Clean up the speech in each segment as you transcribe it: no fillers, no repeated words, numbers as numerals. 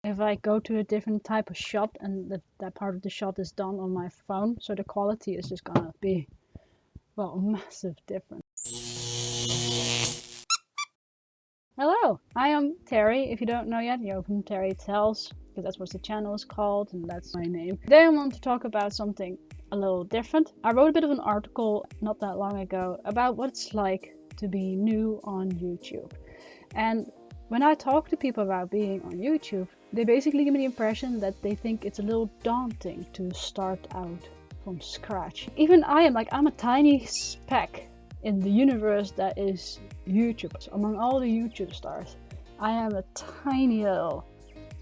If I go to a different type of shot and that part of the shot is done on my phone, so the quality is just gonna be, well, a massive difference. Hello, I am Terry. If you don't know yet, you're from Terry Tells, because that's what the channel is called and that's my name. Today I want to talk about something a little different. I wrote a bit of an article not that long ago about what it's like to be new on YouTube. And when I talk to people about being on YouTube, they basically give me the impression that they think it's a little daunting to start out from scratch. Even I'm a tiny speck in the universe that is YouTube. So among all the YouTube stars, I am a tiny little,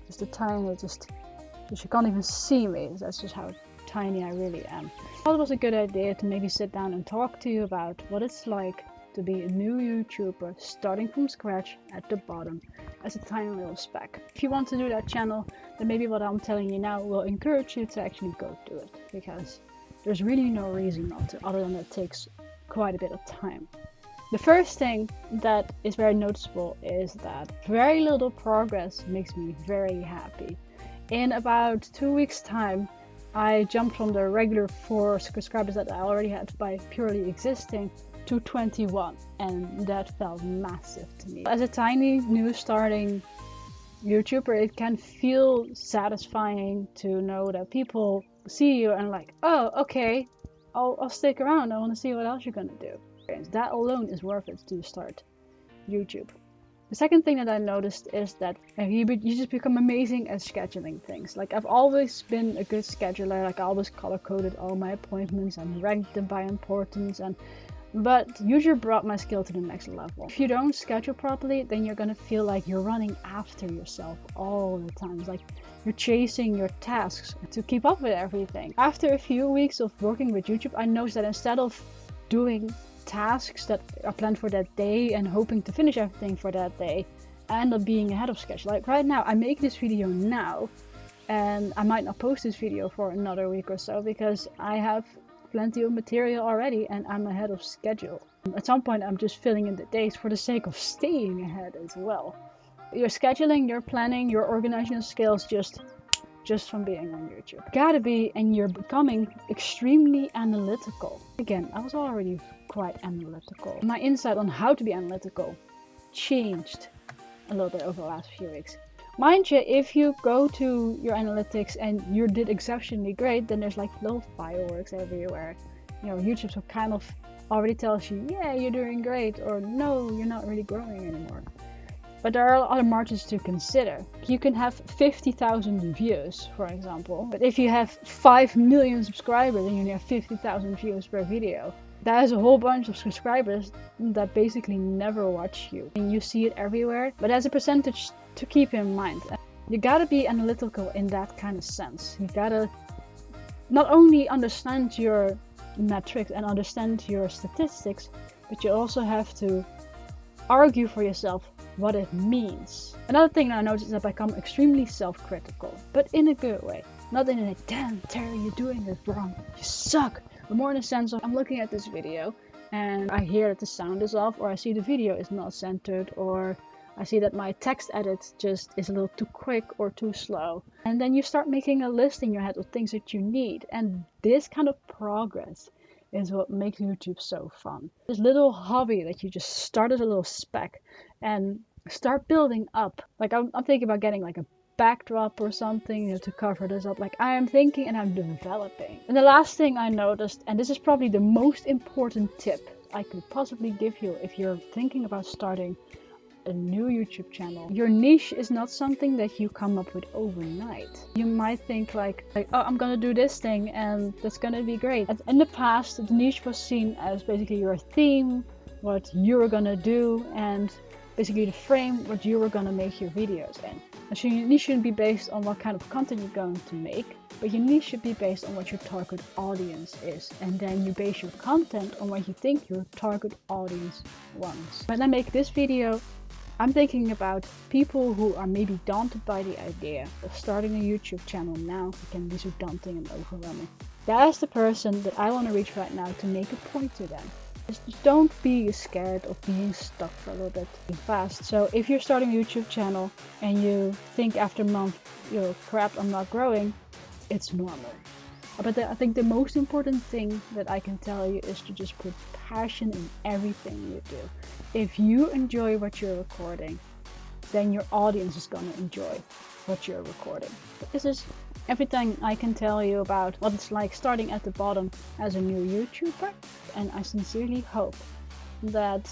just you can't even see me. That's just how tiny I really am. I thought it was a good idea to maybe sit down and talk to you about what it's like to be a new YouTuber starting from scratch at the bottom as a tiny little speck. If you want to do that channel, then maybe what I'm telling you now will encourage you to actually go do it, because there's really no reason not to, other than it takes quite a bit of time. The first thing that is very noticeable is that very little progress makes me very happy. In about 2 weeks time, I jumped from the regular 4 subscribers that I already had by purely existing to 21, and that felt massive to me. As a tiny new starting YouTuber, it can feel satisfying to know that people see you and like, oh, okay, I'll stick around, I want to see what else you're gonna do. That alone is worth it to start YouTube. The second thing that I noticed is that you just become amazing at scheduling things. Like, I've always been a good scheduler. Like, I always color-coded all my appointments and ranked them by importance, but YouTube brought my skill to the next level. If you don't schedule properly, then you're gonna feel like you're running after yourself all the time. It's like you're chasing your tasks to keep up with everything. After a few weeks of working with YouTube, I noticed that instead of doing tasks that are planned for that day and hoping to finish everything for that day, I end up being ahead of schedule. Like right now, I make this video now and I might not post this video for another week or so because I have plenty of material already and I'm ahead of schedule. At some point I'm just filling in the days for the sake of staying ahead as well. Your scheduling, your planning, your organizational skills just from being on YouTube. Gotta be, and you're becoming extremely analytical. Again, I was already quite analytical. My insight on how to be analytical changed a little bit over the last few weeks. Mind you, if you go to your analytics and you did exceptionally great, then there's like little fireworks everywhere. You know, YouTube kind of already tells you, yeah, you're doing great, or no, you're not really growing anymore. But there are other margins to consider. You can have 50,000 views, for example. But if you have 5 million subscribers and you only have 50,000 views per video, that is a whole bunch of subscribers that basically never watch you. And you see it everywhere, but as a percentage to keep in mind. You gotta be analytical in that kind of sense. You gotta not only understand your metrics and understand your statistics, but you also have to argue for yourself what it means. Another thing that I noticed is that I become extremely self-critical, but in a good way. Not in a, damn Terry, you're doing this wrong, you suck, but more in a sense of, I'm looking at this video and I hear that the sound is off, or I see the video is not centered, or I see that my text edit just is a little too quick or too slow. And then you start making a list in your head of things that you need, and this kind of progress is what makes YouTube so fun. This little hobby that you just start as a little speck and start building up. Like I'm thinking about getting like a backdrop or something, you know, to cover this up. Like I am thinking and I'm developing. And the last thing I noticed, and this is probably the most important tip I could possibly give you if you're thinking about starting a new YouTube channel. Your niche is not something that you come up with overnight. You might think like oh, I'm gonna do this thing and that's gonna be great. In the past, the niche was seen as basically your theme, what you were gonna do, and basically the frame what you were gonna make your videos in. And so your niche shouldn't be based on what kind of content you're going to make, but your niche should be based on what your target audience is. And then you base your content on what you think your target audience wants. When I make this video, I'm thinking about people who are maybe daunted by the idea of starting a YouTube channel now. It can be so daunting and overwhelming. That is the person that I want to reach right now to make a point to them. Just don't be scared of being stuck for a little bit fast. So if you're starting a YouTube channel and you think after a month, crap, I'm not growing, it's normal. But I think the most important thing that I can tell you is to just put passion in everything you do. If you enjoy what you're recording, then your audience is gonna enjoy what you're recording. This is everything I can tell you about what it's like starting at the bottom as a new YouTuber, and I sincerely hope that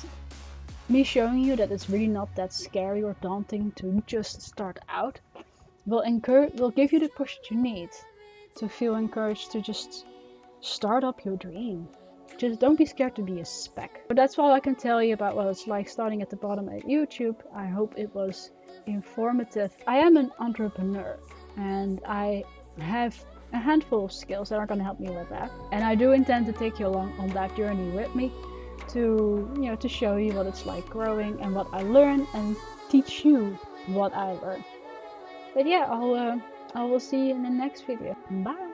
me showing you that it's really not that scary or daunting to just start out will give you the push that you need to feel encouraged to just start up your dream. Just don't be scared to be a speck. So that's all I can tell you about what it's like starting at the bottom at YouTube. I hope it was informative. I am an entrepreneur and I have a handful of skills that are going to help me with that. And I do intend to take you along on that journey with me to show you what it's like growing and what I learn and teach you what I learned. But yeah, I will see you in the next video. Bye!